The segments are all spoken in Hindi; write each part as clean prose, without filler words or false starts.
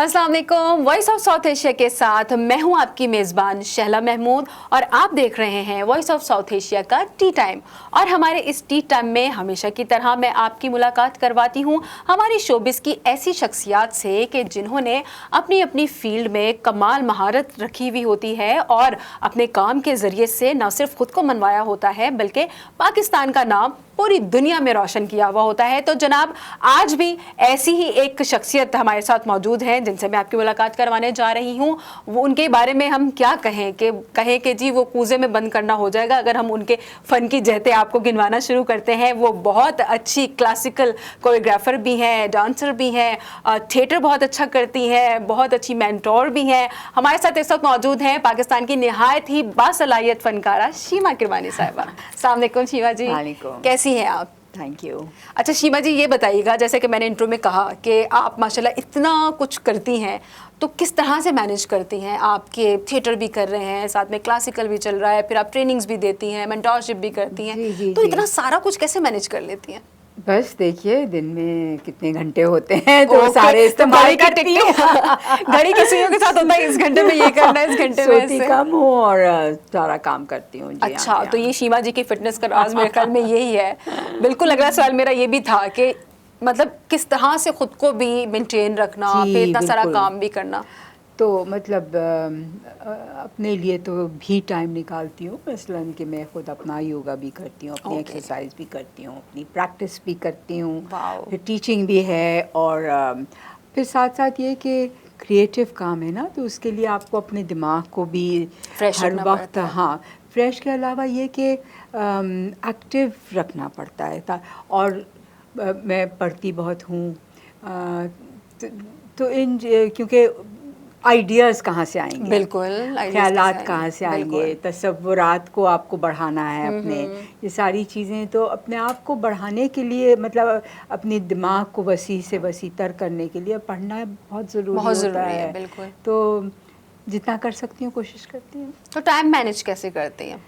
अस्सलाम वालेकुम। वॉइस ऑफ साउथ एशिया के साथ मैं हूं आपकी मेज़बान शहला महमूद और आप देख रहे हैं वॉइस ऑफ साउथ एशिया का टी टाइम। और हमारे इस टी टाइम में हमेशा की तरह मैं आपकी मुलाकात करवाती हूं हमारी शोबिस की ऐसी शख्सियात से कि जिन्होंने अपनी अपनी फील्ड में कमाल महारत रखी हुई होती है और अपने काम के ज़रिए से न सिर्फ खुद को मनवाया होता है बल्कि पाकिस्तान का नाम पूरी दुनिया में रोशन किया हुआ होता है। तो जनाब, आज भी ऐसी ही एक शख्सियत हमारे साथ मौजूद हैं जिनसे मैं आपकी मुलाकात करवाने जा रही हूँ। वो उनके बारे में हम क्या कहें कि जी वो कूजे में बंद करना हो जाएगा अगर हम उनके फ़न की जहतें आपको गिनवाना शुरू करते हैं। वो बहुत अच्छी क्लासिकल कोरियोग्राफर भी हैं, डांसर भी हैं, थिएटर बहुत अच्छा करती हैं, बहुत अच्छी मेंटोर भी हैं। हमारे साथ इस वक्त मौजूद हैं पाकिस्तान की निहायत ही बासलाहियत फ़नकारा शीमा किरवानी साहिबा। अस्सलाम वालेकुम शीमा जी, कैसी हैं आप? Thank you. अच्छा शीमा जी, ये बताइएगा, जैसे कि मैंने इंट्रो में कहा कि आप माशाल्लाह इतना कुछ करती हैं, तो किस तरह से मैनेज करती हैं? आपके थिएटर भी कर रहे हैं, साथ में क्लासिकल भी चल रहा है, फिर आप ट्रेनिंग्स भी देती हैं, मेंटोरशिप भी करती हैं, तो इतना सारा कुछ कैसे मैनेज कर लेती हैं? बस देखिए, दिन में कितने घंटे होते हैं तो सारे इस्तेमाल करती हूँ। घड़ी की सुइयों के साथ होता है, इस घंटे में ये करना है, इस घंटे में सोती कम हूँ और सारा काम करती हूँ। अच्छा, तो ये शीमा जी की फिटनेस का राज मेरे ख्याल में यही है। बिल्कुल, अगला सवाल मेरा ये भी था कि मतलब किस तरह से खुद को भी मेंटेन रखना, फिर इतना सारा काम भी करना। तो मतलब अपने लिए तो भी टाइम निकालती हूँ। मसलन कि मैं खुद अपना योगा भी करती हूँ, अपनी एक्सरसाइज भी करती हूँ, अपनी प्रैक्टिस भी करती हूँ, फिर टीचिंग भी है और फिर साथ साथ ये कि क्रिएटिव काम है ना, तो उसके लिए आपको अपने दिमाग को भी हर वक्त फ्रेश के अलावा ये कि एक्टिव रखना पड़ता है। और मैं पढ़ती बहुत हूँ, तो इन क्योंकि आइडियाज़ कहाँ से आएंगे, बिल्कुल, ख्यालात कहाँ से आएंगे, तसव्वुरात को आपको बढ़ाना है अपने, ये सारी चीज़ें तो अपने आप को बढ़ाने के लिए, मतलब अपने दिमाग को वसी से वसी तर करने के लिए पढ़ना बहुत ज़रूरी होता है। बिल्कुल। तो जितना कर सकती हूँ कोशिश करती हूँ। तो टाइम मैनेज कैसे करती हैं?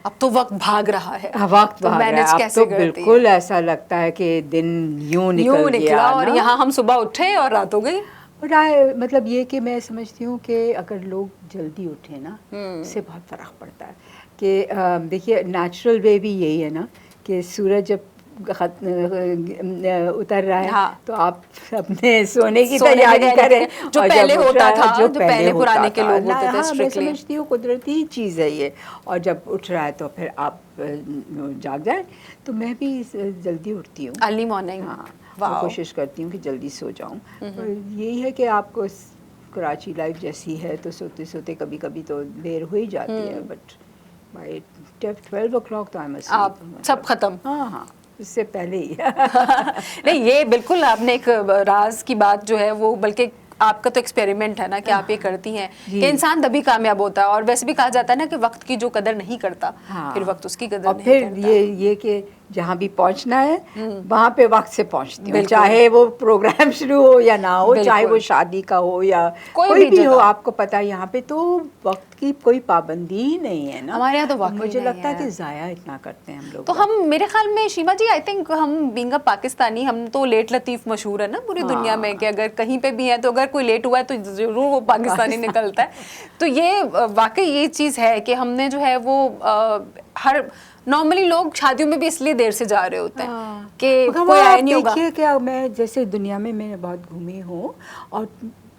अब तो वक्त भाग रहा है, वक्त तो मैनेज कैसे करती हैं? बिल्कुल ऐसा लगता है कि दिन यूँ निकला और यहाँ हम सुबह उठे और रात हो गई। मतलब ये कि मैं समझती हूँ कि अगर लोग जल्दी उठे ना, उससे बहुत फ़र्क पड़ता है। कि देखिए, नेचुरल वे भी यही है ना कि सूरज जब उतर रहा है तो आप अपने सोने की तैयारी करें, जो पहले होता था, जो पहले पुराने के लोग होते थे। मैं समझती हूँ कुदरती चीज़ है ये। और जब उठ रहा है तो फिर आप जाग जाए। तो मैं भी जल्दी उठती हूँ, अर्ली मॉर्निंग। हाँ, कोशिश करती हूँ कि जल्दी सो जाऊँ। यही है कि आपको कराची लाइफ जैसी है तो सोते सोते कभी कभी तो देर हो ही जाती है, बट बाय 12 o'clock तो आप सब खत्म। हाँ, इससे पहले ही। नहीं, ये बिल्कुल आपने एक राज की बात जो है वो, बल्कि आपका तो एक्सपेरिमेंट है ना कि आप ये करती हैं कि इंसान तभी कामयाब होता है। और वैसे भी कहा जाता है ना कि वक्त की जो कदर नहीं करता, फिर वक्त उसकी कदर नहीं करता। फिर ये कि जहाँ भी पहुँचना है वहाँ पे वक्त से पहुँचती हूँ, चाहे वो प्रोग्राम शुरू हो या ना हो, चाहे वो शादी का हो या कोई भी हो। आपको पता है यहाँ पे तो वक्त की कोई पाबंदी ही नहीं है ना। हमारे यहाँ तो वक्त मुझे लगता है कि ज़ाया इतना करते हैं हम लोग। तो हम, मेरे ख्याल में शीमा जी, आई थिंक हम बीइंग अ पाकिस्तानी, हम तो लेट लतीफ़ मशहूर है ना पूरी दुनिया में कि अगर कहीं पे भी है तो अगर कोई लेट हुआ है तो ज़रूर वो पाकिस्तानी निकलता है। तो ये वाकई ये चीज़ है कि हमने जो है वो हर नॉर्मली लोग शादियों में भी इसलिए देर से जा रहे होते हैं कि कोई आया नहीं होगा। देखिए क्या, मैं जैसे दुनिया में मैं बहुत घूमी हूँ और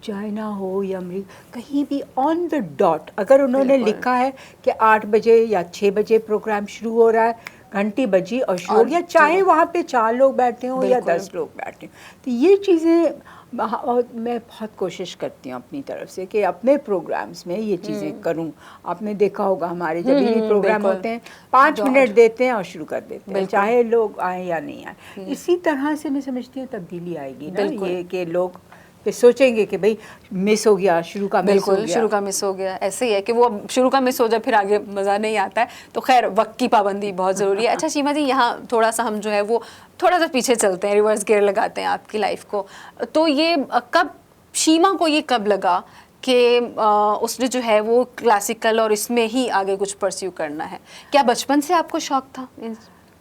चाइना हो या अमेरिका, कहीं भी ऑन द डॉट अगर उन्होंने लिखा है कि 8 बजे या 6 बजे प्रोग्राम शुरू हो रहा है, घंटी बजी और शुरू हो गया, चाहे वहाँ पे 4 लोग बैठे हों या 10 लोग बैठे हों। तो ये चीज़ें मैं बहुत कोशिश करती हूँ अपनी तरफ से कि अपने प्रोग्राम्स में ये चीज़ें करूँ। आपने देखा होगा हमारे जब भी प्रोग्राम होते हैं 5 मिनट देते हैं और शुरू कर देते हैं, चाहे लोग आए या नहीं आए। इसी तरह से मैं समझती हूँ तब्दीली आएगी ना, ये कि लोग फिर सोचेंगे कि भाई मिस हो गया, शुरू का मिस हो गया। शुरू का मिस हो गया, ऐसे ही है कि वो शुरू का मिस हो जाए फिर आगे मज़ा नहीं आता है। तो खैर, वक्त की पाबंदी बहुत ज़रूरी है। अच्छा शीमा जी, यहाँ थोड़ा सा हम जो है वो थोड़ा सा पीछे चलते हैं, रिवर्स गियर लगाते हैं आपकी लाइफ को। तो ये कब शीमा को ये कब लगा कि उसने जो है वो क्लासिकल और इसमें ही आगे कुछ परस्यू करना है? क्या बचपन से आपको शौक था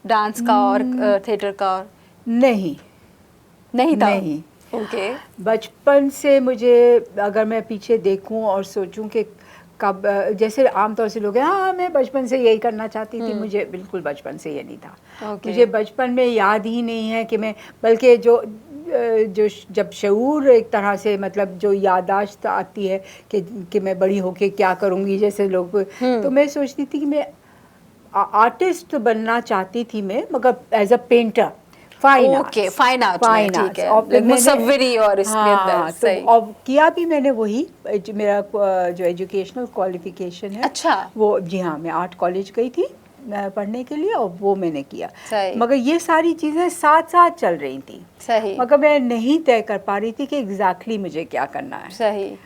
डांस का और थिएटर का? नहीं था। नहीं, ओके। बचपन से मुझे, अगर मैं पीछे देखूं और सोचूं कि कब, जैसे आमतौर से लोग हैं हाँ मैं बचपन से यही करना चाहती थी, मुझे बिल्कुल बचपन से ये नहीं था। ओके। मुझे बचपन में याद ही नहीं है कि मैं, बल्कि जो जब शऊर एक तरह से, मतलब जो याददाश्त आती है कि मैं बड़ी होके क्या करूँगी, जैसे लोग, तो मैं सोचती थी कि मैं आर्टिस्ट बनना चाहती थी मैं, मगर as a painter, fine okay, fine art में, फाइन ठीक आर्ट्स। है, और फिर मैंने, मुसव्विरी और इसके अंदर, हाँ, तो सही। अब किया भी मैंने वही, मेरा जो एजुकेशनल क्वालिफिकेशन है, अच्छा। वो, जी हाँ, मैं आर्ट कॉलेज गई थी पढ़ने के लिए, और वो मैंने किया। सही। मगर ये सारी चीज़ें साथ साथ चल रही थी, सही। मगर मैं नहीं तय कर पा रही थी कि एग्जैक्टली मुझे क्या करना है। सही।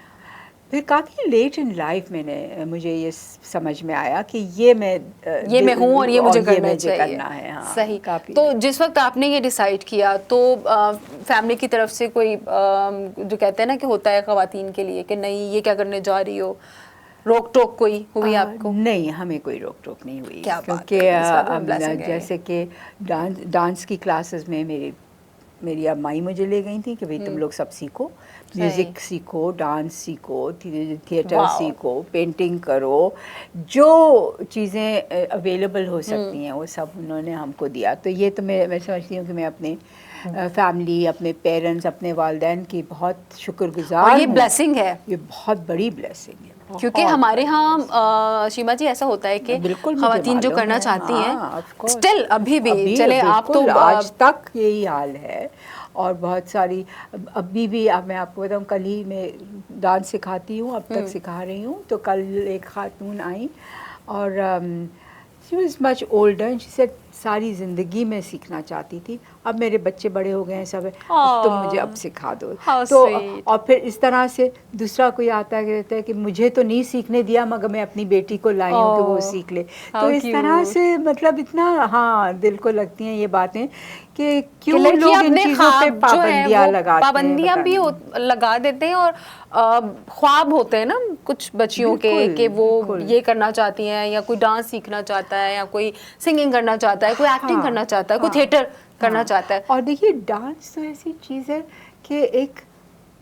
फिर काफ़ी लेट इन लाइफ मुझे ये समझ में आया कि ये मैं हूँ और ये मुझे करना मुझे चाहिए। करना है। हाँ, सही। काफ़ी। तो जिस वक्त आपने ये डिसाइड किया तो फैमिली की तरफ से कोई जो कहते हैं ना कि होता है ख़वातीन के लिए कि नहीं ये क्या करने जा रही हो, रोक टोक कोई हुई आपको? नहीं, हमें कोई रोक टोक नहीं हुई, क्या बात क्योंकि है, इस बात में blessing है। जैसे कि डांस की क्लासेस में मेरी अम्माई मुझे ले गई थी कि भाई तुम लोग सब सीखो, म्यूज़िक सीखो, डांस सीखो, थिएटर वाओ। सीखो, पेंटिंग करो, जो चीज़ें अवेलेबल हो सकती हैं वो सब उन्होंने हमको दिया। तो ये तो मैं समझती हूँ कि मैं अपने फैमिली, अपने पेरेंट्स, अपने वालिदैन की बहुत शुक्रगुजार और ये हूँ। ब्लेसिंग है, ये बहुत बड़ी ब्लेसिंग है, क्योंकि बहुत हमारे बड़ी यहाँ शीमा जी ऐसा होता है कि बिल्कुल मुझे ख़वातीन जो मालूम करना है, चाहती हाँ, हैं, of course। स्टिल अभी भी चले आप तो बिल्कुल आज तक यही हाल है। और बहुत सारी अभी भी, अब मैं आपको बताऊँ, कल ही मैं डांस सिखाती हूँ, अब तक सिखा रही हूँ। तो कल एक खातून आई और she was much older, she said सारी ज़िंदगी में सीखना चाहती थी, अब मेरे बच्चे बड़े हो गए हैं सब, अब तुम मुझे अब सिखा दो। How तो sweet। और फिर इस तरह से दूसरा कोई आता है, कहता है कि मुझे तो नहीं सीखने दिया, मगर मैं अपनी बेटी को लाई हूँ कि वो सीख ले। how तो इस तरह cute। से, मतलब इतना, हाँ, दिल को लगती हैं ये बातें कि क्यों लड़कियां लोग इन अपने चीज़ों पे ख्वाब जो है पाबंदियाँ वो लगाते हैं, पाबंदियां पता भी नहीं। लगा देते हैं, और ख्वाब होते हैं ना कुछ बच्चियों के बिल्कुल, कि वो बिल्कुल। ये करना चाहती हैं, या कोई डांस सीखना चाहता है, या कोई सिंगिंग करना चाहता है, कोई एक्टिंग करना चाहता है, कोई थिएटर करना चाहता है। और देखिए डांस तो ऐसी चीज़ है कि एक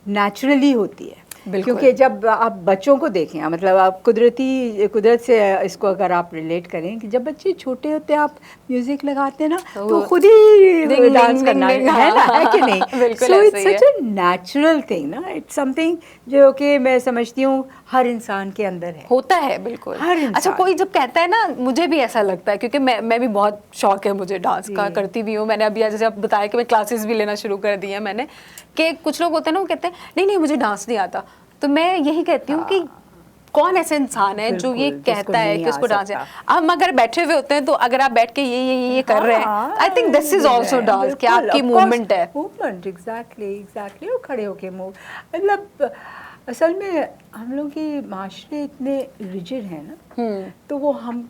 नेचुरली होती है, बिल्कुल। क्योंकि जब आप बच्चों को देखें, मतलब आप कुदरत से इसको अगर आप रिलेट करें, कि जब बच्चे छोटे होते हैं, आप म्यूज़िक लगाते हैं ना, तो खुद ही डांस करना है ना, है कि नहीं? बिल्कुल सो ऐसे इट्स ही है। सच अ नेचुरल थिंग ना, इट्स समथिंग जो कि मैं समझती हूँ हर इंसान के अंदर है, होता है, बिल्कुल। हर अच्छा, इंसान। कोई जब कहता है ना, मुझे भी ऐसा लगता है, क्योंकि मैं भी बहुत शौक है मुझे डांस का, जी। करती भी हूँ। मैंने अभी जैसे आप बताया कि मैं क्लासेस भी लेना शुरू कर दी है मैंने, कि कुछ लोग होते हैं ना, वो कहते हैं नहीं नहीं मुझे डांस नहीं आता, तो मैं यही कहती हूँ कि कौन ऐसे इंसान है जो ये बिल्कुल, जिसको कहता है नहीं कि उसको आ डांस है? सकता। हम अगर बैठे हुए होते हैं, तो अगर आप बैठ के ये कर रहे हैं, I think this is also dance, कि आपकी मूवमेंट है। मूवमेंट, एग्जैक्टली, और खड़े होके मूव, मतलब असल में हम लोग के माशरे इतने रिजिड हैं ना, तो वो हम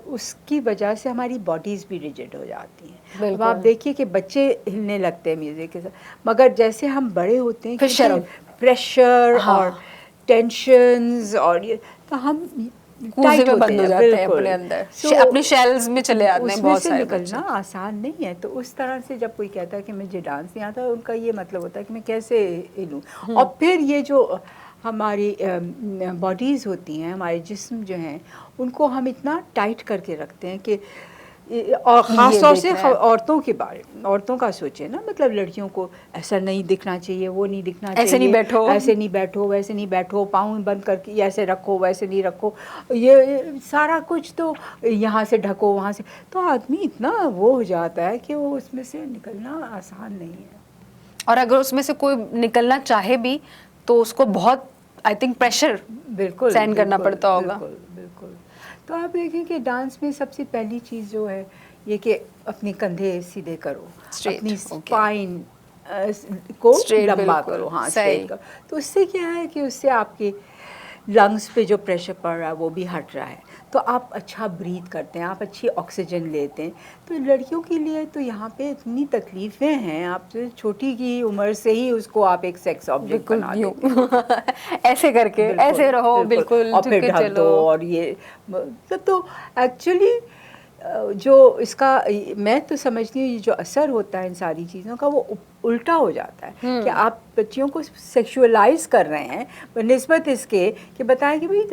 उसकी वजह से हमारी बॉडीज़ भी रिजिड हो जाती हैं। अब आप देखिए कि बच्चे हिलने लगते हैं म्यूज़िक के साथ, मगर जैसे हम बड़े होते हैं, फिर शर्म, प्रेशर हाँ। और टेंशन्स, और ये, तो हम कूजे टाइट में होते बंद हो हैं, जाते हैं बिल्कुल। अपने अंदर, So, अपने शेल्स में चले आते हैं उसमें बहुत से सारे निकलना बच्चे। आसान नहीं है। तो उस तरह से जब कोई कहता है कि मुझे डांस नहीं आता, उनका ये मतलब होता है कि मैं कैसे हिलूँ। और फिर ये जो हमारी बॉडीज़ होती हैं, हमारे जिस्म जो हैं, उनको हम इतना टाइट करके रखते हैं कि और ख़ास तौर से औरतों के बारे में, औरतों का सोचे ना, मतलब लड़कियों को ऐसा नहीं दिखना चाहिए, वो नहीं दिखना चाहिए, ऐसे नहीं बैठो, ऐसे नहीं बैठो, वैसे नहीं बैठो, पाँव बंद करके ऐसे रखो, वैसे नहीं रखो, ये सारा कुछ, तो यहाँ से ढको, वहाँ से, तो आदमी इतना वो हो जाता है कि वो उसमें से निकलना आसान नहीं है। और अगर उसमें से कोई निकलना चाहे भी, तो उसको बहुत, आई थिंक, प्रेशर बिल्कुल सहन करना पड़ता होगा। बिल्कुल बिल्कुल। तो आप देखें कि डांस में सबसे पहली चीज़ जो है ये कि अपने कंधे सीधे करो, अपनी स्पाइन को लंबा करो, हाँ, स्ट्रेट करो। तो उससे क्या है कि उससे आपके लंग्स पे जो प्रेशर पड़ रहा है वो भी हट रहा है, तो आप अच्छा ब्रीथ करते हैं, आप अच्छी ऑक्सीजन लेते हैं। तो लड़कियों के लिए तो यहाँ पे इतनी तकलीफ़ें हैं, आप छोटी की उम्र से ही उसको आप एक सेक्स ऑब्जेक्ट बना देते हैं। ऐसे करके, ऐसे रहो, बिल्कुल, और फिर ढक दो, और ये तो एक्चुअली जो इसका, मैं तो समझती हूँ ये जो असर होता है इन सारी चीज़ों का, वो उल्टा हो जाता है कि आप बच्चियों को सेक्सुअलाइज कर रहे हैं बनिस्बत इसके कि बताएं कि भाई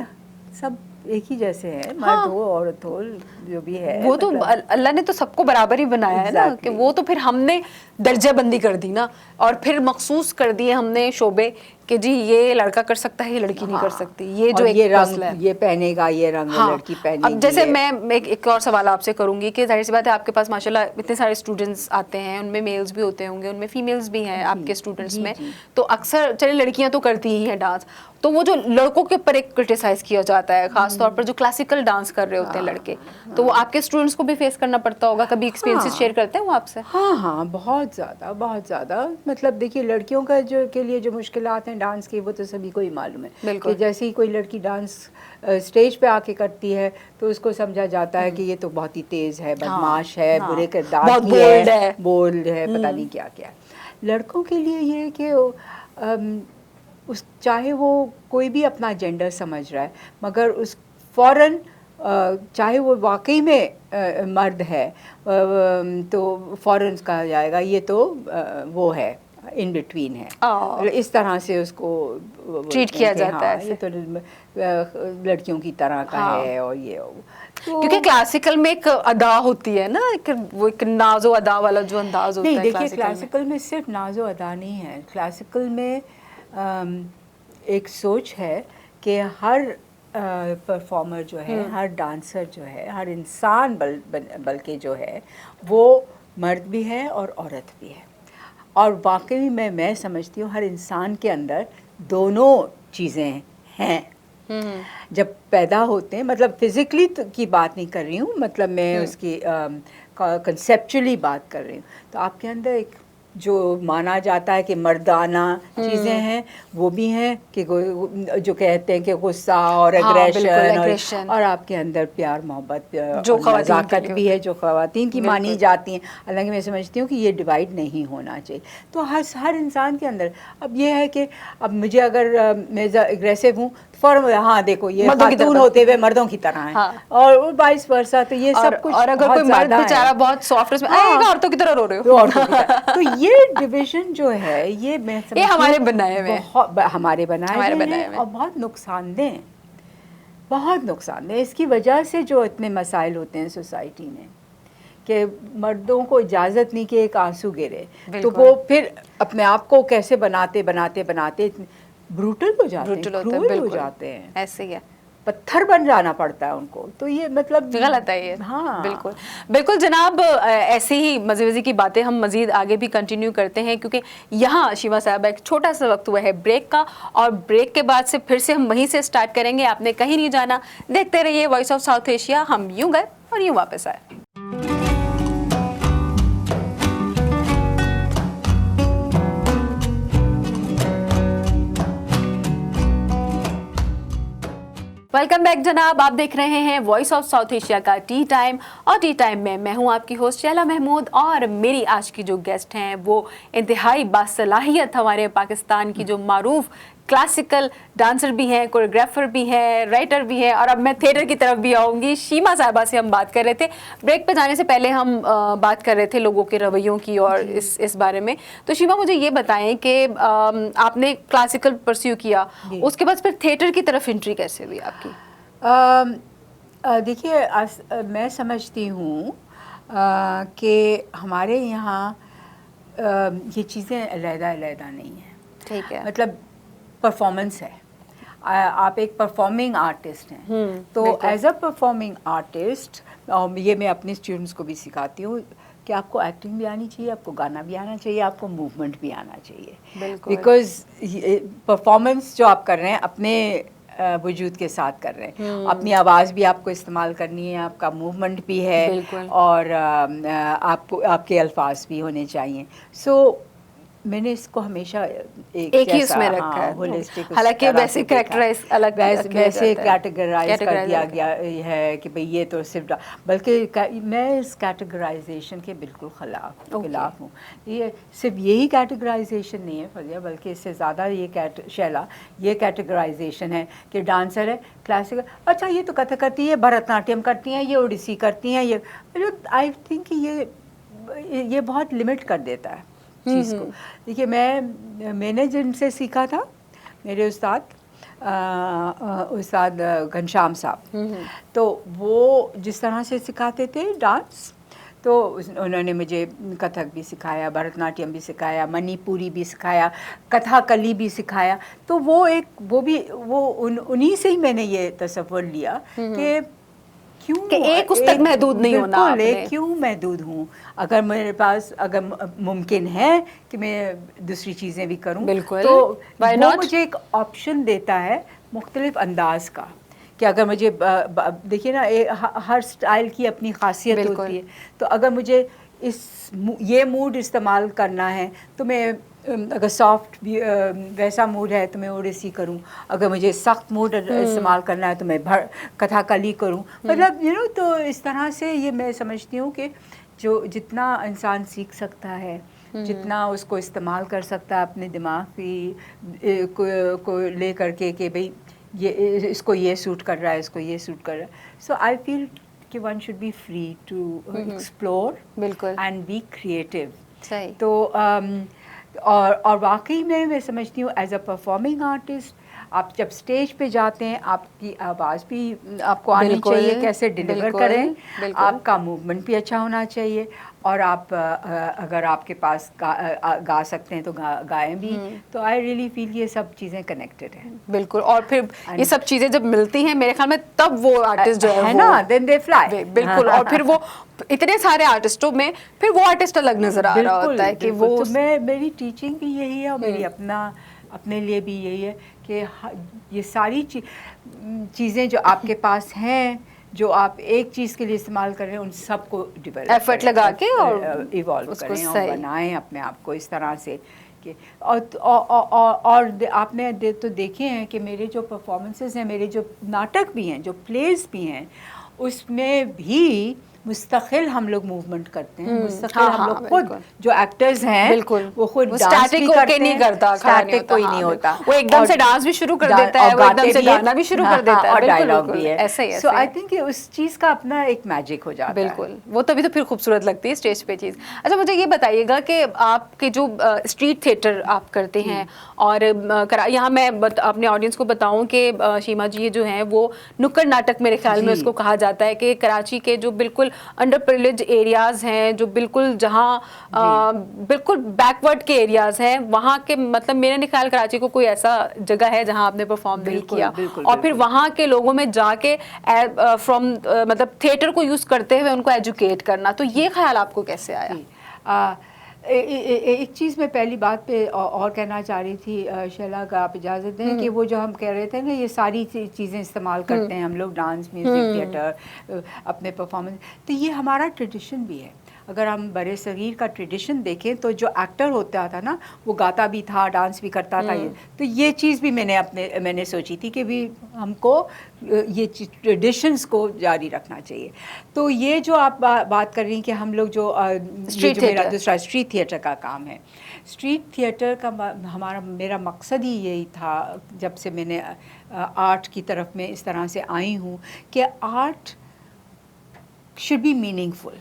सब एक ही जैसे हैं, मर्द हो औरत हो जो भी है, वो तो अल्लाह ने तो सबको बराबर ही बनाया है ना, कि वो तो फिर हमने दर्जाबंदी कर दी ना, और फिर मखसूस कर दिए हमने शोबे कि जी ये लड़का कर सकता है, ये लड़की नहीं कर सकती, ये जो एक रंग ये पहनेगा, ये रंग लड़की पहनेगी। अब जैसे मैं एक और सवाल आपसे करूंगी कि जाहिर सी बात है आपके पास माशाल्लाह इतने सारे स्टूडेंट्स आते हैं, उनमें मेल्स भी होते होंगे, उनमें फीमेल्स भी हैं आपके स्टूडेंट्स में, तो अक्सर चलिए लड़कियां तो करती ही हैं डांस, तो वो जो लड़कों के ऊपर एक क्रिटिसाइज किया जाता है, खास तौर पर जो क्लासिकल डांस कर रहे होते हैं लड़के, तो वो आपके स्टूडेंट्स को भी फेस करना पड़ता होगा, कभी एक्सपीरियंसेस शेयर करते हैं वो आपसे? हाँ, बहुत ज़्यादा मतलब देखिए लड़कियों का जो के लिए जो मुश्किलात हैं डांस की वो तो सभी को ही मालूम है कि जैसे ही कोई लड़की डांस स्टेज पे आके करती है तो उसको समझा जाता है कि ये तो बहुत ही तेज़ है, बदमाश है, बुरे किरदार की है, बोल्ड है, पता नहीं क्या क्या। लड़कों के लिए ये कि उस चाहे वो कोई भी अपना जेंडर समझ रहा है मगर उस फ़ौरन चाहे वो वाकई में मर्द है तो फ़ौरन कहा जाएगा ये तो वो है, इन बिटवीन है, इस तरह से उसको ट्रीट किया जाता है, ये तो लड़कियों की तरह का है और ये तो क्योंकि क्लासिकल में एक अदा होती है ना, वो एक नाजो अदा वाला जो अंदाज होता है। नहीं देखिए क्लासिकल में सिर्फ नाजो अदा नहीं है, क्लासिकल में एक सोच है कि हर परफॉर्मर जो है, हर डांसर जो है, हर इंसान बल्कि जो है वो मर्द भी है और औरत भी है, और वाकई में मैं समझती हूँ हर इंसान के अंदर दोनों चीज़ें हैं। जब पैदा होते हैं, मतलब फिज़िकली की बात नहीं कर रही हूँ, मतलब मैं उसकी कंसेप्चुअली बात कर रही हूँ, तो आपके अंदर एक जो माना जाता है कि मर्दाना चीज़ें हैं वो भी हैं कि जो कहते हैं कि गुस्सा और एग्रेशन और आपके अंदर प्यार मोहब्बत जो नज़ाकत भी है जो ख़वातीन की मानी जाती हैं। हालांकि मैं समझती हूँ कि ये डिवाइड नहीं होना चाहिए, तो हर इंसान के अंदर अब ये है कि अब मुझे अगर मैं एग्रेसिव हूँ फॉर्म हाँ देखो ये खातून होते हुए मर्दों की तरह हैं, और वाइस वर्सा, तो ये सब कुछ और अगर कोई मर्द बेचारा बहुत सॉफ्ट है औरतों की तरह रो रहे हो तो ये डिवीजन जो है ये मैं समझती हूँ हमारे बनाए हुए हमारे बनाए हैं और बहुत नुकसानदेह, बहुत नुकसानदेह। इसकी वजह से जो इतने मसाइल होते हैं सोसाइटी में कि मर्दों को इजाज़त नहीं कि एक आंसू गिरे, तो वो फिर अपने आप को कैसे बनाते ब्रूटल हो जाते हैं, क्रूअल हो जाते हैं, ऐसे ही है, पत्थर बन जाना पड़ता है उनको, तो ये मतलब गलत है ये। हाँ बिल्कुल जनाब, ऐसे ही मज़े की बातें हम मज़ीद आगे भी कंटिन्यू करते हैं, क्योंकि यहाँ शिवा साहब एक छोटा सा वक्त हुआ है ब्रेक का, और ब्रेक के बाद से फिर से हम वहीं से स्टार्ट करेंगे। आपने कहीं नहीं जाना, देखते रहिए वॉइस ऑफ साउथ एशिया। हम यूँ गए और यूँ वापस आए। वेलकम बैक जनाब, आप देख रहे हैं वॉइस ऑफ साउथ एशिया का टी टाइम, और टी टाइम में मैं हूं आपकी होस्ट शैला महमूद, और मेरी आज की जो गेस्ट हैं वो इंतहाई बासलाहियत हमारे पाकिस्तान की जो मारूफ क्लासिकल डांसर भी हैं, कोरियोग्राफर भी हैं, राइटर भी हैं, और अब मैं थिएटर की तरफ भी आऊँगी। शीमा साहिबा से हम बात कर रहे थे, ब्रेक पे जाने से पहले हम बात कर रहे थे लोगों के रवैयों की और इस बारे में। तो शीमा मुझे ये बताएं कि आपने क्लासिकल परस्यू किया, उसके बाद फिर थिएटर की तरफ एंट्री कैसे हुई आपकी? देखिए मैं समझती हूँ कि हमारे यहाँ ये चीज़ें अलग-अलग नहीं हैं, ठीक है, मतलब परफॉर्मेंस है, आप एक परफॉर्मिंग आर्टिस्ट हैं, तो एज अ परफॉर्मिंग आर्टिस्ट ये मैं अपने स्टूडेंट्स को भी सिखाती हूँ कि आपको एक्टिंग भी आनी चाहिए, आपको गाना भी आना चाहिए, आपको मूवमेंट भी आना चाहिए, बिकॉज परफॉर्मेंस जो आप कर रहे हैं अपने वजूद के साथ कर रहे हैं, अपनी आवाज़ भी आपको इस्तेमाल करनी है, आपका मूवमेंट भी है, और आपको आपके अल्फाज भी होने चाहिए। सो मैंने इसको हमेशा एक ही उसमें रखा है, होलिस्टिक, हालांकि वैसे कैरेक्टराइज अलग वैसे कैटेगराइज कर दिया गया है कि भाई ये तो सिर्फ, बल्कि मैं इस कैटेगराइजेशन के बिल्कुल खिलाफ हूँ। ये सिर्फ यही कैटेगराइजेशन नहीं है फरिया, बल्कि इससे ज़्यादा ये कैटेगराइजेशन है कि डांसर है क्लासिकल, अच्छा ये तो कथक करती है, भरतनाट्यम करती हैं, ये ओडिसी करती हैं, ये आई थिंक ये बहुत लिमिट कर देता है चीज़ को। देखिए मैंने जिनसे सीखा था मेरे उस्ताद घनश्याम साहब, तो वो जिस तरह से सिखाते थे डांस, तो उन्होंने मुझे कथक भी सिखाया, भरतनाट्यम भी सिखाया, मणिपुरी भी सिखाया, कथाकली भी सिखाया। तो वो उन्हीं से ही मैंने ये तसव्वुर लिया कि क्यों कि एक उस तक महदूद नहीं होना आपने। क्यों महदूद हूँ? अगर मेरे पास अगर मुमकिन है कि मैं दूसरी चीज़ें भी करूँ, बिल्कुल, तो Why वो not? मुझे एक ऑप्शन देता है मुख्तलिफ अंदाज का, कि अगर मुझे देखिए ना, हर स्टाइल की अपनी खासियत होती है। तो अगर मुझे ये मूड इस्तेमाल करना है तो मैं अगर सॉफ्ट भी वैसा मूड है तो मैं ओडिसी करूं, अगर मुझे सख्त मूड इस्तेमाल करना है तो मैं कथाकली करूं। मतलब तो इस तरह से ये मैं समझती हूँ कि जो जितना इंसान सीख सकता है, जितना उसको इस्तेमाल कर सकता है अपने दिमाग की को ले करके कि भाई ये इसको ये सूट कर रहा है, इसको ये सूट कर रहा है। सो आई फील कि one should be free to explore and be creative. सही। तो और वाकई में मैं समझती हूँ एज अ परफॉर्मिंग आर्टिस्ट, आप जब स्टेज पे जाते हैं आपकी आवाज़ भी आपको आनी चाहिए, कैसे डिलीवर करें, आपका मूवमेंट भी अच्छा होना चाहिए, और आप अगर आपके पास गा सकते हैं तो गाएं भी। तो आई रियली फील ये सब चीज़ें कनेक्टेड हैं। बिल्कुल, और फिर ये सब चीज़ें जब मिलती हैं मेरे ख्याल में तब वो आर्टिस्ट जो है ना, देन दे फ्लाई। बिल्कुल, और फिर वो इतने सारे आर्टिस्टों में फिर वो आर्टिस्ट अलग नज़र आ रहा होता है कि वो। तो मेरी टीचिंग भी यही है और मेरी अपने लिए भी यही है कि ये सारी चीज़ें जो आपके पास हैं, जो आप एक चीज़ के लिए इस्तेमाल कर रहे हैं, उन सबको डेवलप एफर्ट लगा के और इवॉल्व करें और बनाएं अपने आप को इस तरह से कि और आपने तो देखे हैं कि मेरे जो परफॉर्मेंसेस हैं, मेरे जो नाटक भी हैं, जो प्लेस भी हैं, उसमें भी मुस्तकिल हम लोग मूवमेंट करते हैं, मुस्तकिल हम लोग खुद जो एक्टर्स हैं वो खुद डांस भी करते हैं, नहीं करता, स्टैटिक कोई नहीं होता, वो एकदम से डांस भी शुरू कर देता है, वो एकदम से गाना भी शुरू कर देता है, और डायलॉग भी है। ऐसे ही। सो आई थिंक उस चीज़ का अपना एक मैजिक हो जाता है। बिल्कुल, वो तभी तो फिर खूबसूरत लगती है स्टेज पे चीज़। अच्छा, मुझे ये बताइएगा कि आपके जो स्ट्रीट थिएटर आप करते हैं, और यहाँ मैं अपने ऑडियंस को बताऊं कि शीमा जी जो हैं वो नुक्कड़ नाटक मेरे ख्याल में उसको कहा जाता है, कि कराची के जो बिल्कुल अंडर प्रिविलेज एरियाज हैं, जो बिल्कुल जहाँ बिल्कुल बैकवर्ड के एरियाज हैं, वहाँ के मतलब मेरे नहीं ख्याल कराची को कोई ऐसा जगह है जहाँ आपने परफॉर्म नहीं किया, और फिर वहाँ के लोगों में जाके फ्रॉम मतलब थिएटर को यूज़ करते हुए उनको एजुकेट करना, तो ये ख्याल आपको कैसे आया? एक चीज़ मैं पहली बात पे और कहना चाह रही थी, शैला का आप इजाज़त दें, कि वो जो हम कह रहे थे ना, ये सारी चीज़ें इस्तेमाल करते हैं हम लोग, डांस, म्यूज़िक, थिएटर, अपने परफॉर्मेंस, तो ये हमारा ट्रेडिशन भी है। अगर हम बड़े सगीर का ट्रेडिशन देखें तो जो एक्टर होता था ना, वो गाता भी था, डांस भी करता था। तो ये चीज़ भी मैंने सोची थी कि भी हमको ये ट्रेडिशंस को जारी रखना चाहिए। तो ये जो आप बात कर रही हैं कि हम लोग जो मेरा दूसरा स्ट्रीट थिएटर का काम है, स्ट्रीट थिएटर का मेरा मकसद ही यही था, जब से मैंने आर्ट की तरफ में इस तरह से आई हूँ, कि art should be meaningful,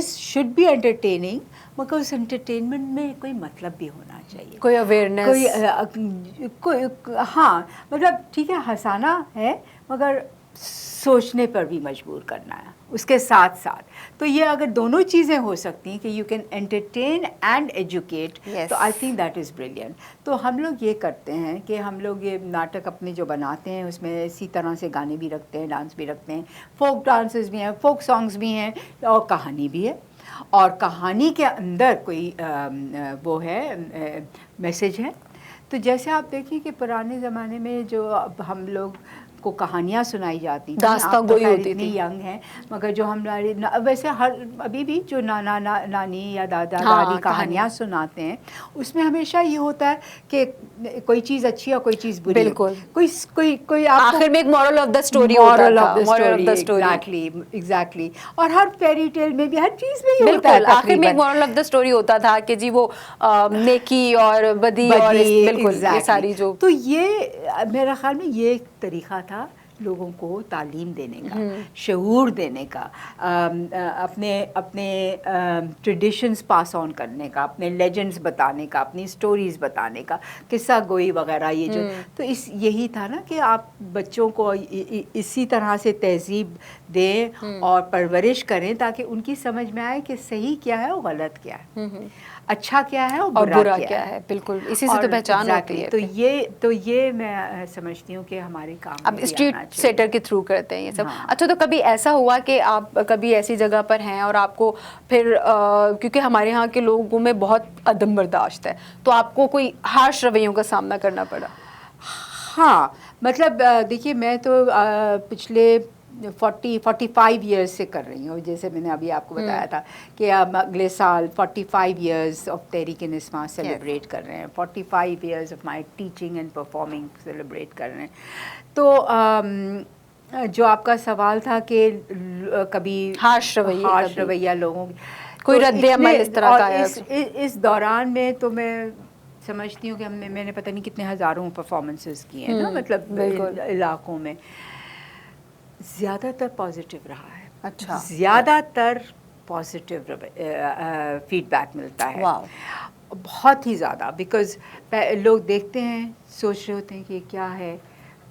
should be entertaining, मगर उस एंटरटेनमेंट में कोई मतलब भी होना चाहिए, कोई अवेयरनेस, कोई हाँ, मतलब ठीक है, हंसाना है मगर सोचने पर भी मजबूर करना है उसके साथ साथ। तो ये अगर दोनों चीज़ें हो सकती हैं कि you can entertain and educate, तो I think that is brilliant. तो हम लोग ये करते हैं कि हम लोग ये नाटक अपने जो बनाते हैं उसमें इसी तरह से गाने भी रखते हैं, डांस भी रखते हैं, फोक डांसेस भी हैं, फोक सॉन्ग्स भी हैं, और कहानी भी है, और कहानी के अंदर कोई वो है मैसेज है। तो जैसे आप देखिए कि पुराने ज़माने में जो हम लोग को कहानियाँ सुनाई जाती थी, दास्तां गोई होती थी, यंग है, मगर जो हमारे वैसे अभी भी जो नानी या दादा दादी कहानियाँ सुनाते हैं, उसमें हमेशा ये होता है कि कोई चीज़ अच्छी और कोई चीज़ बुरी। बिल्कुल, कोई आखिर में एक moral of the story exactly. और हर फेरी टेल में भी, हर चीज़ में ये होता है, आखिर में एक मॉरल ऑफ द स्टोरी होता था कि जी वो नेकी और बदी और बिल्कुल ये सारी जो, तो ये मेरा ख्याल में ये एक तरीका था लोगों को तालीम देने का, शऊर देने का, अपने अपने ट्रेडिशंस पास ऑन करने का, अपने लेजेंड्स बताने का, अपनी स्टोरीज़ बताने का, किस्सा गोई वगैरह, ये जो तो यही था ना कि आप बच्चों को इसी तरह से तहजीब दें और परवरिश करें ताकि उनकी समझ में आए कि सही क्या है और गलत क्या है, अच्छा क्या है और बुरा क्या है। बिल्कुल, इसी से तो पहचान होती है। तो ये मैं समझती हूँ कि हमारे काम अब स्ट्रीट सेटर के थ्रू करते हैं ये सब। हाँ। अच्छा, तो कभी ऐसा हुआ कि आप कभी ऐसी जगह पर हैं और आपको फिर क्योंकि हमारे यहाँ के लोगों में बहुत अदम बर्दाश्त है, तो आपको कोई हार्श रवैयों का सामना करना पड़ा? हाँ, मतलब देखिए, मैं तो पिछले 45 ईयर्स से कर रही हूँ, जैसे मैंने अभी आपको बताया था कि अब अगले साल 45 ईयर्स ऑफ तहरीक निस्वां सेलिब्रेट कर रहे हैं, 45 years of my teaching and performing celebrate कर रहे हैं। तो जो आपका सवाल था कि कभी हार्श रवैया लोगों कोई रद्द अमल इस तरह का आया? इस दौरान में तो मैं समझती हूँ कि मैंने पता नहीं कितने हज़ारों परफॉर्मेंसेस किए हैं ना, मतलब इलाकों में ज़्यादातर पॉजिटिव रहा है। अच्छा, ज़्यादातर पॉजिटिव फीडबैक मिलता है। वाह, बहुत ही ज़्यादा, बिकॉज़ लोग देखते हैं, सोच रहे होते हैं कि क्या है,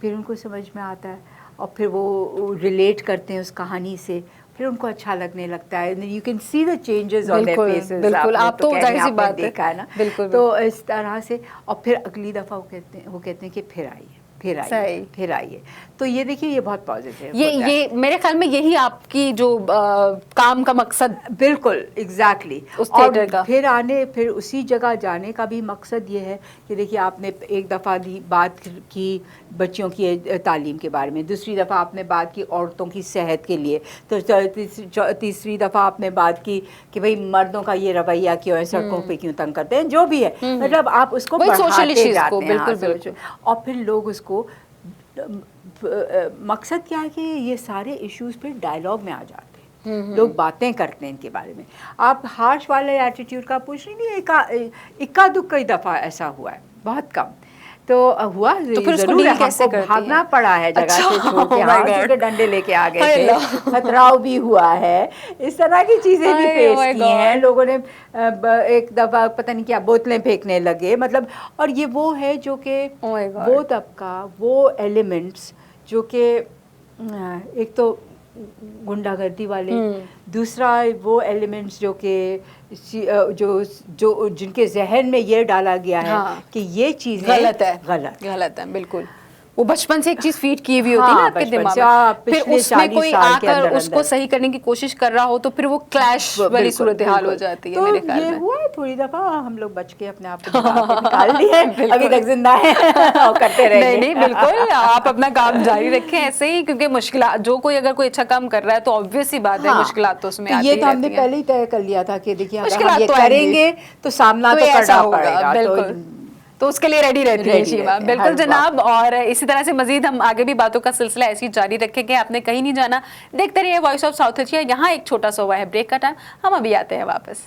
फिर उनको समझ में आता है और फिर वो रिलेट करते हैं उस कहानी से, फिर उनको अच्छा लगने लगता है। You can see the changes on their faces. बिल्कुल, आप तो जाहिर सी बात देखा है ना। बिल्कुल। तो इस तरह से, और फिर अगली दफ़ा वो कहते हैं कि फिर आइए, फिर आइए। तो ये देखिए, ये बहुत पॉजिटिव ये मेरे ख्याल में यही आपकी जो काम का मकसद, बिल्कुल एग्जैक्टली, उस थिएटर का फिर उसी जगह जाने का भी मकसद ये है कि देखिए, आपने एक दफ़ा बात की बच्चियों की तालीम के बारे में, दूसरी दफ़ा आपने बात की औरतों की सेहत के लिए, तो तीसरी दफ़ा आपने बात की कि भाई मर्दों का ये रवैया क्यों है, सड़कों पे क्यों तंग करते हैं, जो भी है, मतलब आप उसको बढ़ाते जाते हैं। बिल्कुल। और फिर लोग उसको मकसद क्या है कि ये सारे इश्यूज फिर डायलॉग में आ जाते हैं, लोग बातें करते हैं इनके बारे में। आप हार्श वाले एटीट्यूड का पूछ रही नहीं, इक्का दुक्का ही दफ़ा ऐसा हुआ है, बहुत कम तो हुआ। तो फिर उसको डील कैसे करती हैं? भागना पड़ा है जगह से छोड़ के, हाथ के डंडे लेके आ गए थे, खतराव भी हुआ है, इस तरह की चीज़ें भी फेस की हैं लोगों ने। एक दफ़ा पता नहीं क्या बोतलें फेंकने लगे, मतलब, और ये वो है जो कि वो तबका, वो एलिमेंट्स जो कि एक तो गुंडागर्दी वाले, दूसरा वो एलिमेंट्स जो कि जो जिनके जहन में ये डाला गया है कि ये चीज़ गलत है। बिल्कुल, वो बचपन से एक चीज फीड की हुई होती है ना आपके दिमाग में, फिर उसमें कोई आकर उसको सही करने की कोशिश कर रहा हो तो फिर वो क्लैश वाली सूरत हाल हो जाती है। तो मेरे ख्याल में ये हुआ है, थोड़ी दफा हम लोग बच के अपने आप को निकाल लिए, अभी तक जिंदा है और करते रहेंगे। नहीं, बिल्कुल, आप अपना काम जारी रखें ऐसे ही, क्योंकि मुश्किल, जो कोई अगर कोई अच्छा काम कर रहा है तो ऑब्वियस ही बात है, मुश्किलात तो उसमें आती है। ये तो हमने पहले ही तय कर लिया था कि देखिए, अगर हम ये करेंगे तो सामना तो करना पड़ेगा। बिल्कुल, तो उसके लिए रेडी रहती है शीमा। बिल्कुल जनाब, और इसी तरह से मजीद हम आगे भी बातों का सिलसिला ऐसे ही जारी रखेंगे। आपने कहीं नहीं जाना, देखते रहिए वॉइस ऑफ साउथ एशिया। यहाँ एक छोटा सा हुआ है ब्रेक का टाइम, हम अभी आते हैं वापस।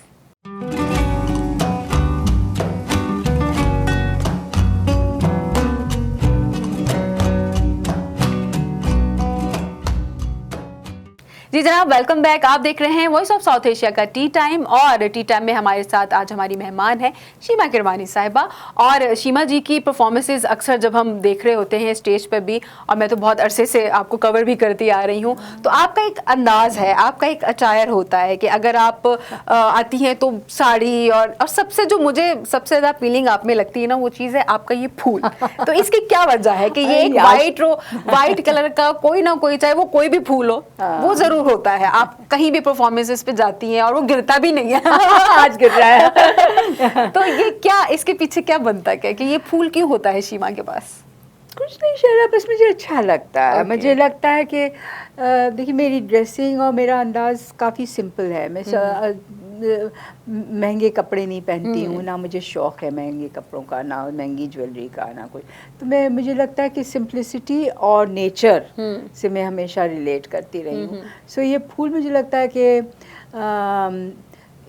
जी जनाब, वेलकम बैक। आप देख रहे हैं वॉइस ऑफ साउथ एशिया का टी टाइम, और टी टाइम में हमारे साथ आज हमारी मेहमान है शीमा किरवानी साहिबा। और शीमा जी की परफॉर्मेंसेस अक्सर जब हम देख रहे होते हैं स्टेज पर भी, और मैं तो बहुत अरसे से आपको कवर भी करती आ रही हूँ, तो आपका एक अंदाज है, आपका एक अचायर होता है कि अगर आप आती हैं तो साड़ी, और सबसे जो मुझे सबसे ज़्यादा फीलिंग आप में लगती है ना, वो चीज़ है आपका ये फूल। तो इसकी क्या वजह है कि ये एक वाइट कलर का कोई ना कोई, चाहे वो कोई भी फूल हो, वो जरूर होता है। आप कहीं भी परफॉर्मेंसेस पे जाती हैं और वो गिरता भी नहीं है। आज गिर रहा है। तो ये क्या, इसके पीछे क्या बनता है कि ये फूल क्यों होता है शीमा के पास? कुछ नहीं शहरा, बस मुझे अच्छा लगता है। मुझे लगता है कि देखिए, मेरी ड्रेसिंग और मेरा अंदाज काफ़ी सिंपल है। मैं महंगे कपड़े नहीं पहनती हूँ, ना मुझे शौक़ है महंगे कपड़ों का, ना महंगी ज्वेलरी का, ना कोई। तो मुझे लगता है कि सिंप्लिसिटी और नेचर से मैं हमेशा रिलेट करती रही हूँ। सो ये फूल मुझे लगता है कि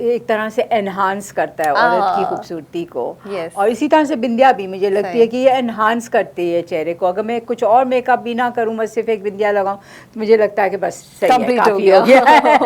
एक तरह से एनहांस करता है औरत की खूबसूरती को। Yes. और इसी तरह से बिंदिया भी मुझे लगती है कि ये एनहांस करती है चेहरे को। अगर मैं कुछ और मेकअप भी ना करूँ, बस सिर्फ एक बिंदिया लगाऊं, तो मुझे लगता है कि बस सही है, कंप्लीट काफी हो गया।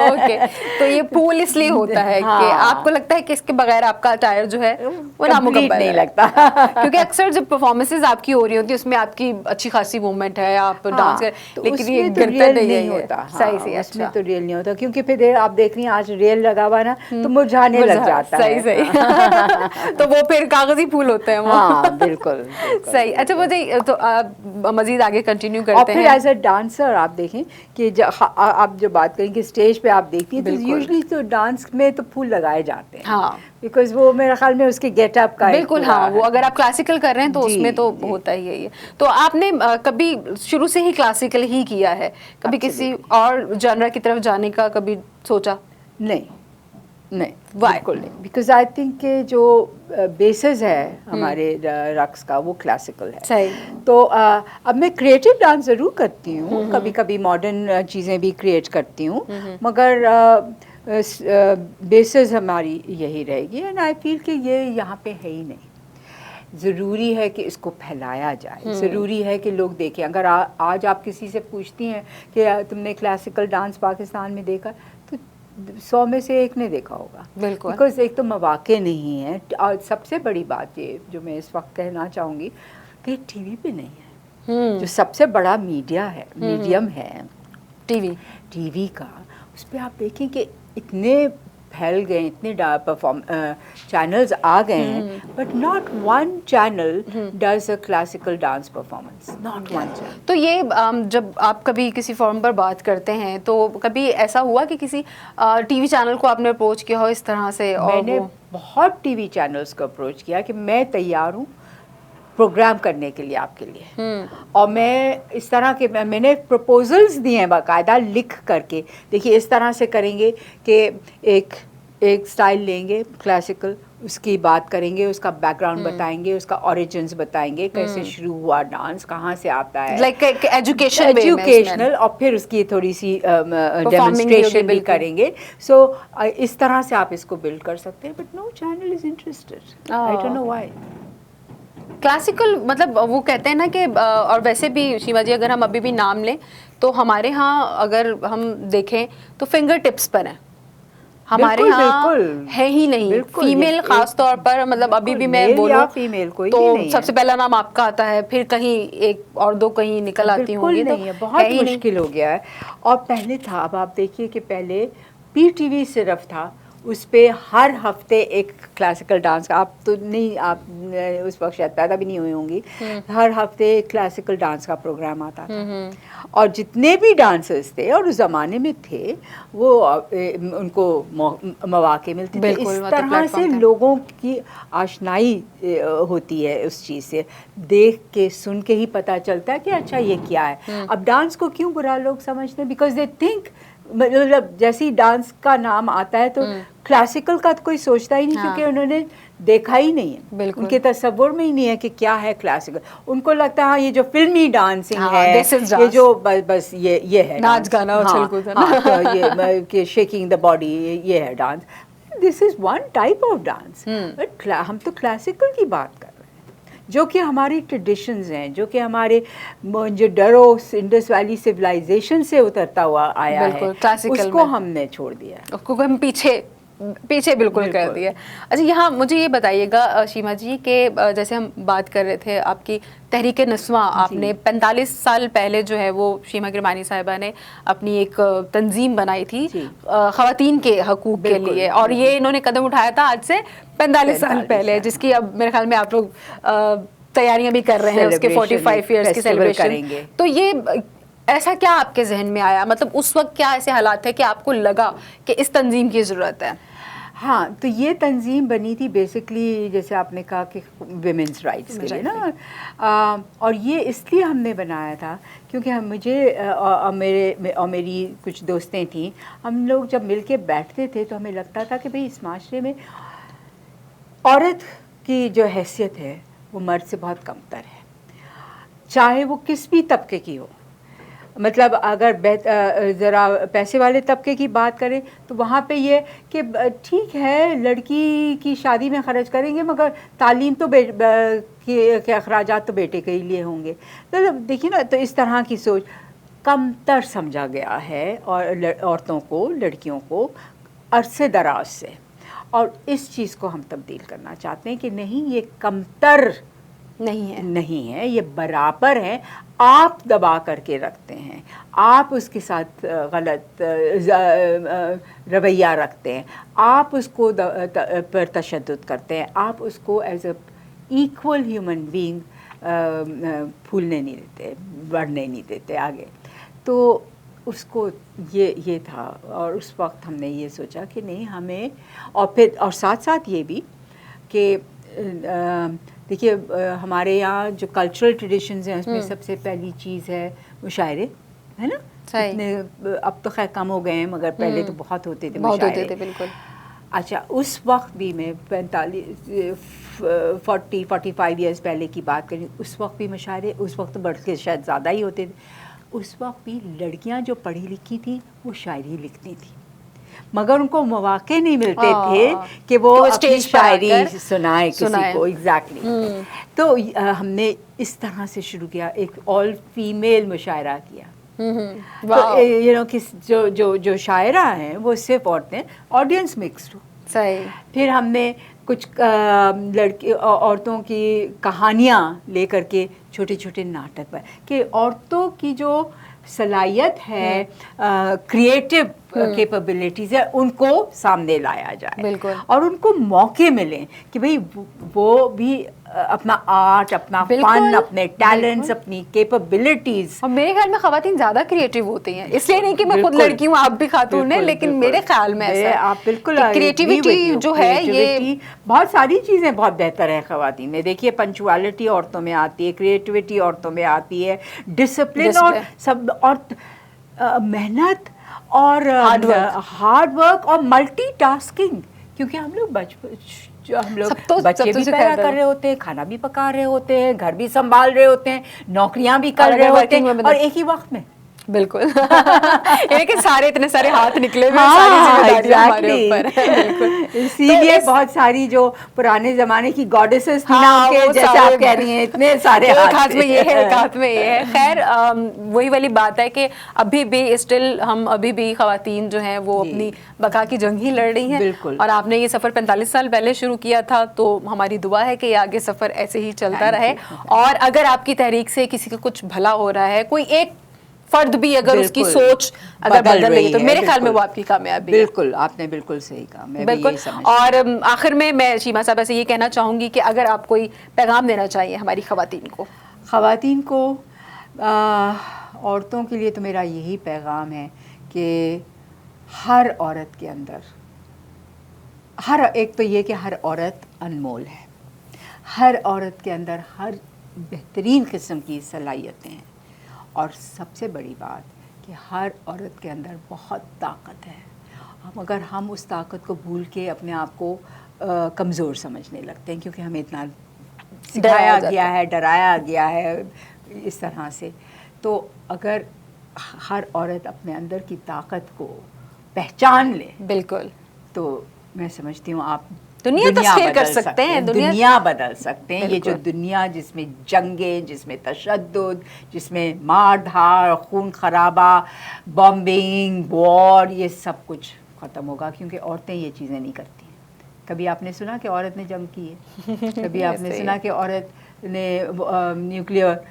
ओके, तो ये फूल इसलिए होता है कि हाँ। आपको लगता है कि इसके बगैर आपका अटायर जो है वो Complete नामुकम्मल नहीं है। लगता। क्योंकि अक्सर जब परफॉर्मेंसेज आपकी हो रही होती है उसमें आपकी अच्छी खासी मूवमेंट है, आप डांस कर, तो लेकिन ये उसमें तो गिरता रियल नहीं है नहीं ये। होता। सही सही, उसमें अच्छा। तो रियल नहीं होता, क्योंकि फिर आप देख रही हैं आज रियल लगा हुआ ना तो मुरझाने लग जाता सही है। सही तो वो फिर कागजी फूल होते हैं वो। हाँ, बिल्कुल, बिल्कुल, सही। अच्छा, मुझे तो मजीद आगे कंटिन्यू और करते फिर हैं। एज अ डांसर आप देखें कि आप जो बात करें कि स्टेज पे आप देखती हैं तो बिल्कुल। यूजुअली तो डांस में तो फूल लगाए जाते हैं। हाँ, बिकॉज वो मेरे ख्याल में उसके गेटअप का एक बिल्कुल। पूरा हाँ, वो है। अगर आप क्लासिकल कर रहे हैं तो जी, उसमें तो जी। होता ही है ये। तो आपने कभी शुरू से ही क्लासिकल ही किया है, कभी किसी और जॉनर की तरफ जाने का कभी सोचा? नहीं, नहीं, Why? बिल्कुल नहीं। बिकॉज आई थिंक के जो बेसिस है हमारे रक्स का वो क्लासिकल है। सही। तो अब मैं क्रिएटिव डांस ज़रूर करती हूँ, कभी कभी मॉडर्न चीज़ें भी क्रिएट करती हूँ, मगर बेसिस हमारी यही रहेगी। एंड आई फील कि ये यहाँ पे है ही नहीं। ज़रूरी है कि इसको फैलाया जाए, ज़रूरी है कि लोग देखें। अगर आज आप किसी से पूछती हैं कि तुमने क्लासिकल डांस पाकिस्तान में देखा, तो 100 में से एक ने देखा होगा। बिल्कुल। बिकॉज एक तो मौके नहीं है, और सबसे बड़ी बात ये जो मैं इस वक्त कहना चाहूँगी कि टीवी पे नहीं है। जो सबसे बड़ा मीडिया है, मीडियम है टीवी का, उस पर आप देखें कि इतने फैल गए, इतने चैनल्स आ गए हैं, but not one channel does a classical dance performance, not one channel. तो ये जब आप कभी किसी फॉर्म पर बात करते हैं तो कभी ऐसा हुआ कि किसी टीवी चैनल को आपने अप्रोच किया हो इस तरह से? और मैंने बहुत टीवी चैनल्स को अप्रोच किया कि मैं तैयार हूँ प्रोग्राम करने के लिए आपके लिए, और मैं इस तरह के मैंने प्रपोजल्स दिए हैं बाकायदा लिख करके। देखिए इस तरह से करेंगे कि एक स्टाइल लेंगे क्लासिकल, उसकी बात करेंगे, उसका बैकग्राउंड बताएंगे, उसका ओरिजिन्स बताएंगे, कैसे शुरू हुआ डांस, कहाँ से आता है, लाइक एजुकेशनल, और फिर उसकी थोड़ी सी डेमोन्स्ट्रेशन भी करेंगे। सो इस तरह से आप इसको बिल्ड कर सकते हैं, but no channel is interested. I don't know why. Classical मतलब वो कहते हैं ना कि और वैसे भी शीमा जी अगर हम अभी भी नाम लें तो हमारे यहाँ अगर हम देखें तो फिंगर टिप्स पर है, हमारे यहाँ है ही नहीं। फीमेल खास तौर पर, मतलब अभी भी मैं बोलूँ फीमेल कोई तो भी नहीं सबसे पहला नाम आपका आता है, फिर कहीं एक और दो कहीं निकल आती होंगी। बिल्कुल नहीं है, बहुत मुश्किल हो गया है। और पहले था, अब आप देखिए कि पहले PTV सिर्फ था, उस पे हर हफ्ते एक क्लासिकल डांस का, आप तो नहीं, आप उस वक्त शायद पैदा भी नहीं हुई होंगी, हर हफ्ते एक क्लासिकल डांस का प्रोग्राम आता था। और जितने भी डांसर्स थे और उस ज़माने में थे वो उनको मौके मिलते थे। इस तरह से लोगों की आशनाई होती है उस चीज़ से, देख के सुन के ही पता चलता है कि अच्छा ये क्या है। अब डांस को क्यों बुरा लोग समझते हैं? बिकॉज दे थिंक, मतलब जैसे ही डांस का नाम आता है तो क्लासिकल का तो कोई सोचता ही नहीं, क्योंकि उन्होंने देखा ही नहीं है, उनके तस्वुर में ही नहीं है कि क्या है क्लासिकल। उनको लगता है हाँ ये जो फिल्मी डांसिंग है, ये जो बस ये है नाच गाना और ये कि शेकिंग द बॉडी, ये है dance. This is one type of dance, but हम तो क्लासिकल की बात कर रहे हैं, जो कि हमारी ट्रेडिशंस हैं, जो कि हमारे जो डरो इंडस वैली सिविलाइजेशन से उतरता हुआ आया है, उसको हमने छोड़ दिया, उसको हम पीछे बिल्कुल कर दिया। अच्छा, यहाँ मुझे ये बताइएगा शीमा जी कि जैसे हम बात कर रहे थे आपकी तहरीक नस्वा, आपने 45 साल पहले जो है वो शीमा गिरमानी साहिबा ने अपनी एक तंजीम बनाई थी ख़वातीन के हकूक़ के लिए, और ये इन्होंने कदम उठाया था आज से 45 साल पहले, जिसकी अब मेरे ख्याल में आप लोग तैयारियां भी कर रहे हैं उसके 45 ईयर्स की सेलिब्रेशन। तो ये ऐसा क्या आपके जहन में आया, मतलब उस वक्त क्या ऐसे हालात थे कि आपको लगा कि इस तंजीम की ज़रूरत है? हाँ, तो ये तंजीम बनी थी बेसिकली, जैसे आपने कहा कि विमेंस राइट्स के लिए ना, और ये इसलिए हमने बनाया था क्योंकि मेरी कुछ दोस्तें थीं, हम लोग जब मिल के बैठते थे तो हमें लगता था कि भाई इस माशरे में औरत की जो हैसियत है वो मर्द से बहुत कमतर है, चाहे वो किस भी तबके की हो। मतलब अगर ज़रा पैसे वाले तबके की बात करें तो वहाँ पे ये कि ठीक है लड़की की शादी में ख़र्च करेंगे मगर तालीम तो के अखराजात तो बेटे के ही लिए होंगे। तो देखिए ना, तो इस तरह की सोच कमतर समझा गया है और औरतों को, लड़कियों को अरसे दराज से, और इस चीज़ को हम तब्दील करना चाहते हैं कि नहीं, ये कमतर नहीं है, ये बराबर है। आप दबा करके रखते हैं, आप उसके साथ गलत रवैया रखते हैं, आप उसको पर तशद्दुद करते हैं, आप उसको as a equal human being फूलने नहीं देते, बढ़ने नहीं देते आगे। तो उसको ये था, और उस वक्त हमने ये सोचा कि नहीं हमें, और फिर और साथ साथ ये भी कि देखिए हमारे यहाँ जो कल्चरल ट्रेडिशंस हैं उसमें सबसे पहली चीज़ है मुशायरे, है ना। इतने अब तो खैर कम हो गए हैं मगर पहले तो बहुत होते थे मुशायरे। बिल्कुल। अच्छा, उस वक्त भी मैं 45 ईयर्स पहले की बात करूँ, उस वक्त भी मुशायरे, उस वक्त तो बढ़ के शायद ज़्यादा ही होते थे। उस वक्त भी लड़कियां जो पढ़ी लिखी थी वो शायरी लिखती थी, मगर उनको मौके नहीं मिलते थे कि वो अपनी शायरी सुनाए किसी को। एग्जैक्टली। तो हमने इस तरह से शुरू किया, एक ऑल फीमेल मुशायरा किया। तो यू नो कि जो शायरा हैं वो सिर्फ औरतें, ऑडियंस मिक्स्ड हो। सही। फिर हमने कुछ लड़की औरतों की कहानियाँ लेकर के छोटे छोटे नाटक पर, कि औरतों की जो सलाहियत है, क्रिएटिव कैपेबिलिटीज़ है, उनको सामने लाया जाए। बिल्कुल। और उनको मौके मिलें कि भाई वो भी अपना आर्ट, अपना फन, अपने टैलेंट्स, अपनी कैपेबिलिटीज़। और मेरे ख्याल में ख़वातीन ज़्यादा क्रिएटिव होती हैं, इसलिए नहीं कि मैं खुद लड़की हूँ, आप भी खातून हैं, लेकिन मेरे ख्याल में ऐसा आप बिल्कुल क्रिएटिविटी जो है, ये बहुत सारी चीज़ें बहुत बेहतर है ख़वातीन में। देखिए पंचुअलिटी औरतों में आती है, क्रिएटिविटी औरतों में आती है, डिसिप्लिन और सब, और मेहनत और हार्ड वर्क और मल्टीटास्किंग। क्योंकि हम लोग बच्चे भी पैदा कर रहे होते हैं, खाना भी पका रहे होते हैं, घर भी संभाल रहे होते हैं, नौकरियां भी कर रहे होते हैं, और एक ही वक्त में। बिल्कुल। लेकिन सारे इतने सारे हाथ निकले हुए, सारी जिम्मेदारियां हमारे ऊपर है। बिल्कुल। इसीलिए बहुत सारी जो पुराने जमाने की गॉडेसेस थी ना, उनके जैसे आप कह रही हैं, इतने सारे हाथ में ये है, एक हाथ में ये है। खैर वही वाली बात है कि अभी भी स्टिल हम अभी भी ख़वातीन जो हैं वो अपनी बका की जंग ही लड़ रही हैं। और आपने ये सफ़र 45 साल पहले शुरू किया था, तो हमारी दुआ है कि ये आगे सफ़र ऐसे ही चलता रहे। और अगर आपकी तहरीक से किसी का कुछ भला हो रहा है, कोई एक फर्द भी अगर उसकी सोच अगर बदल रही है, तो मेरे ख्याल में वो आपकी कामयाबी है। बिल्कुल, आपने बिल्कुल सही कहा। मैं बिल्कुल। और आखिर में मैं शीमा साहब से ये कहना चाहूँगी कि अगर आप कोई पैगाम देना चाहिए हमारी ख़वातीन को, औरतों के लिए तो मेरा यही पैगाम है कि हर औरत के अंदर, एक तो ये कि हर औरत अनमोल है, हर औरत के अंदर हर बेहतरीन किस्म की सलाहियतें हैं, और सबसे बड़ी बात कि हर औरत के अंदर बहुत ताकत है। मगर हम उस ताकत को भूल के अपने आप को कमज़ोर समझने लगते हैं, क्योंकि हमें इतना सिखाया गया है, डराया गया है इस तरह से। तो अगर हर औरत अपने अंदर की ताकत को पहचान ले, बिल्कुल, तो मैं समझती हूँ आप दुनिया तस्वीर कर सकते हैं, दुनिया बदल सकते हैं। ये जो दुनिया जिसमें जंगें, जिसमें तशद्दुद, जिसमें मार धाड़, खून खराबा, बॉम्बिंग, वॉर, ये सब कुछ ख़त्म होगा, क्योंकि औरतें ये चीज़ें नहीं करती हैं। कभी आपने सुना कि औरत ने जंग की है? कभी आपने सुना कि औरत ने न्यूक्लियर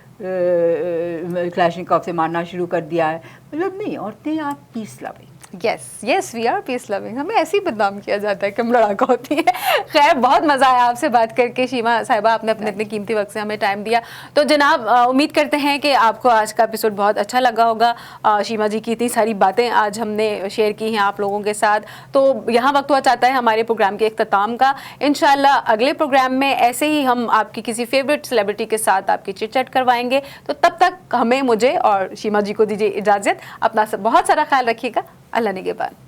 क्लैशनिकोव से मारना शुरू कर दिया है? मतलब नहीं, औरतें आप peace loving. Yes we are peace loving. हमें ऐसे ही बदनाम किया जाता है कि हम लड़ाका होती है। खैर बहुत मज़ा आया आपसे बात करके शीमा साहिबा, आपने अपने इतने कीमती वक्त से हमें टाइम दिया। तो जनाब उम्मीद करते हैं कि आपको आज का एपिसोड बहुत अच्छा लगा होगा। शीमा जी की इतनी सारी बातें आज हमने शेयर की हैं आप लोगों के साथ। तो यहाँ वक्त हुआ चाहता है हमारे प्रोग्राम के इख्तिताम का। इंशाल्लाह अगले प्रोग्राम में ऐसे ही हम आपकी किसी फेवरेट सेलिब्रिटी के साथ आपकी चिट चैट करवाएंगे। तो तब तक हमें, मुझे और शीमा जी को दीजिए इजाज़त। अपना बहुत सारा ख्याल रखिएगा। अल्लाह निगहबान।